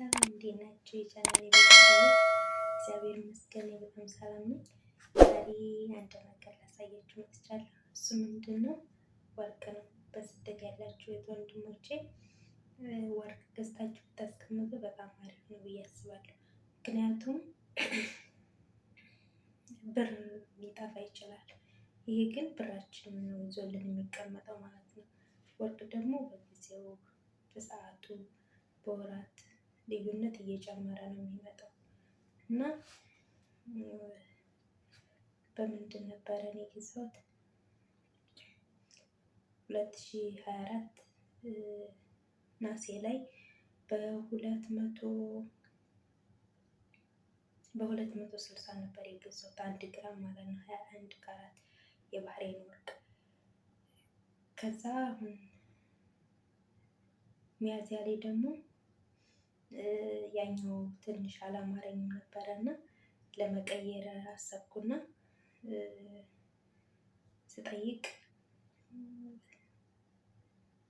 ሰላም እንዴት ናችሁ? የቻናሌ ቤተሰቦች እግዚአብሔር ይመስገን በጣም ሰላም ነኝ። ዛሬ አንድ ነገር ላሳያችሁ መጥቻለሁ። እሱ ምንድን ነው? ወርቅ ነው። በስደት ያላችሁ ወንድሞቼ ወርቅ ገዝታችሁ ብታስቀምጡ በጣም አሪፍ ነው ብዬ አስባለሁ። ምክንያቱም ብር ሊጠፋ ይችላል። ይሄ ግን ብራችን ነው ይዞልን የሚቀመጠው ማለት ነው። ወርቅ ደግሞ በጊዜው በሰዓቱ በወራት ልዩነት እየጨመረ ነው የሚመጣው እና በምንድን ነበረ እኔ የገዛሁት 2024 ናሴ ላይ በ260 ነበር የገዛሁት 1 ግራም ማለት ነው 21 ካራት የባህሬን ወርቅ። ከዛ አሁን ሚያዝያ ላይ ደግሞ ያኛው ትንሽ አላማረኝም ነበረና ለመቀየር አሰብኩና ስጠይቅ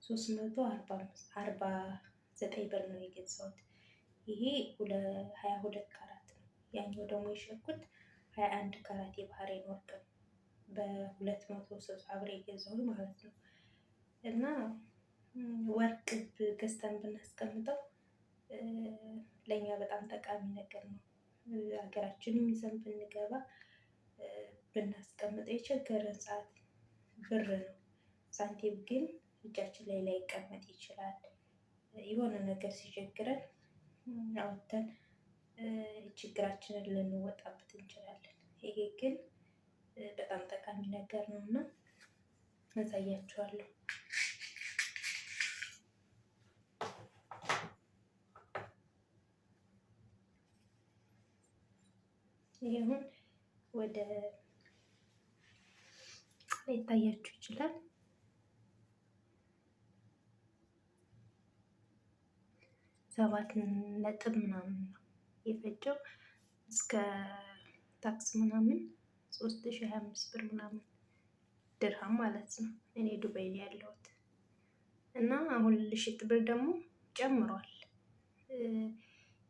349 ብር ነው የገዛሁት። ይሄ 22 ካራት ነው። ያኛው ደግሞ የሸኩት 21 ካራት የባህሬን ወርቅ ነው። በ260 ብር የገዛሁት ማለት ነው። እና ወርቅ ገዝተን ብናስቀምጠው ለኛ በጣም ጠቃሚ ነገር ነው። ሀገራችንን ይዘን ብንገባ ብናስቀምጠው የቸገረን ሰዓት ብር ነው። ሳንቲም ግን እጃችን ላይ ላይቀመጥ ይችላል። የሆነ ነገር ሲቸግረን አውጥተን ችግራችንን ልንወጣበት እንችላለን። ይሄ ግን በጣም ጠቃሚ ነገር ነው እና አሳያችኋለሁ። ይሄውን ወደ ሊታያችሁ ይችላል። 7 ነጥብ ምናምን ነው የፈጀው እስከ ታክስ ምናምን 3025 ብር ምናምን ድርሃም ማለት ነው። እኔ ዱባይ ላይ ያለሁት እና አሁን ልሽጥ ብር ደግሞ ጨምሯል።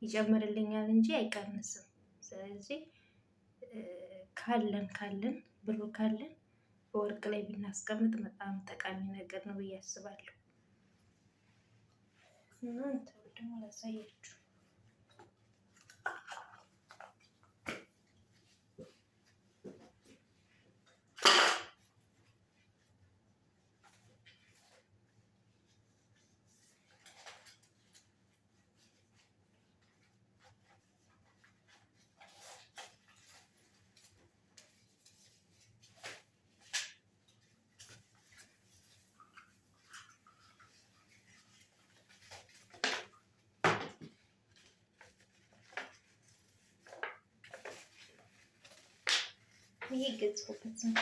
ይጨምርልኛል እንጂ አይቀንስም። ስለዚህ ካለን ብሩ ካለን በወርቅ ላይ ብናስቀምጥ በጣም ጠቃሚ ነገር ነው ብዬ አስባለሁ። እና ደግሞ ላሳያችሁ ይሄ ገጽኩበት ነው።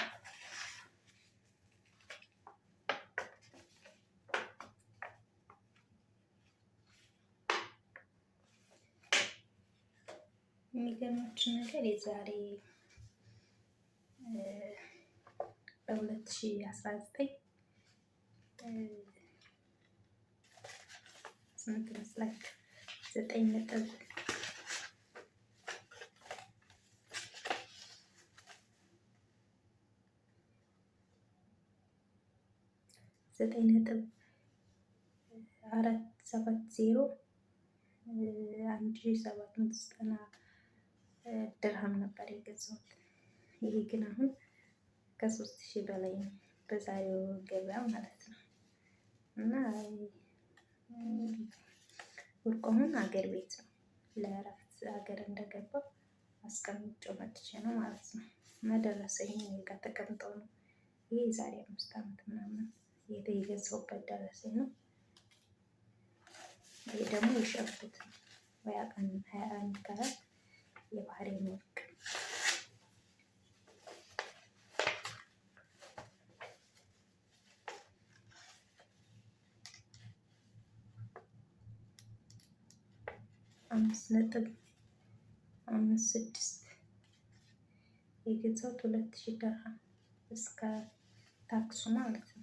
የሚገርማችሁ ነገር የዛሬ በ2019 ስንት ይመስላችሁ? 9 ነጥብ 470 1790 ድርሃም ነበር የገዛሁት። ይሄ ግን አሁን ከ3000 በላይ ነው በዛሬው ገበያ ማለት ነው። እና ወርቁ አሁን ሀገር ቤት ነው። ለእረፍት ሀገር እንደገባው አስቀምጬው መጥቼ ነው ማለት ነው። እና ደረሰኝ እኔ ጋር ተቀምጠው ነው። ይሄ የዛሬ 5 ዓመት ምናምን የገዛሁበት ደረሰኝ ነው። ይሄ ደግሞ የሸኩት ነው። 21 ካራት የባህሬን ወርቅ አምስት ነጥብ 56 የገዛሁት 2000 ድርሃም እስከ ታክሱ ማለት ነው።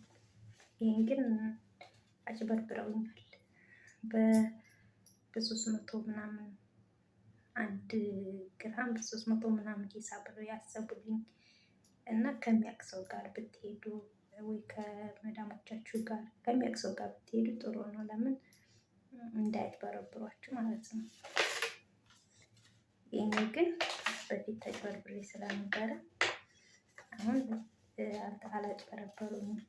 ይሄን ግን አጭበርብረውኛል። በ300 ምናምን 1 ግራም በ300 ምናምን ሂሳብ ብለው ያሰቡልኝ እና ከሚያውቅ ሰው ጋር ብትሄዱ ወይ ከመዳሞቻችሁ ጋር ከሚያውቅ ሰው ጋር ብትሄዱ ጥሩ ነው። ለምን እንዳያጭበረብሯችሁ ማለት ነው። የኔ ግን በፊት ተጭበርብሬ ስለነበረ አሁን አላጭበረበሩኝም።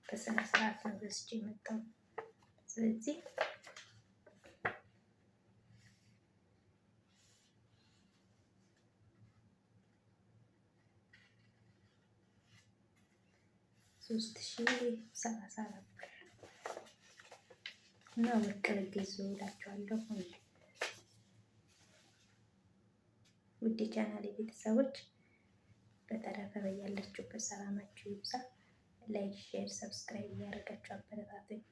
በስነ ስርዓት ነው ገዝቼ የመጣው። ስለዚህ ሶስት ሺህ 34 ብር እና ወርቅ ልገዙ እላችኋለሁ። ውድ ቻናሌ ቤተሰቦች በተረፈ በያላችሁበት ሰላማችሁ ይብዛ። ላይክ፣ ሼር፣ ሰብስክራይብ እያደረጋችሁ አበረታቱኝ።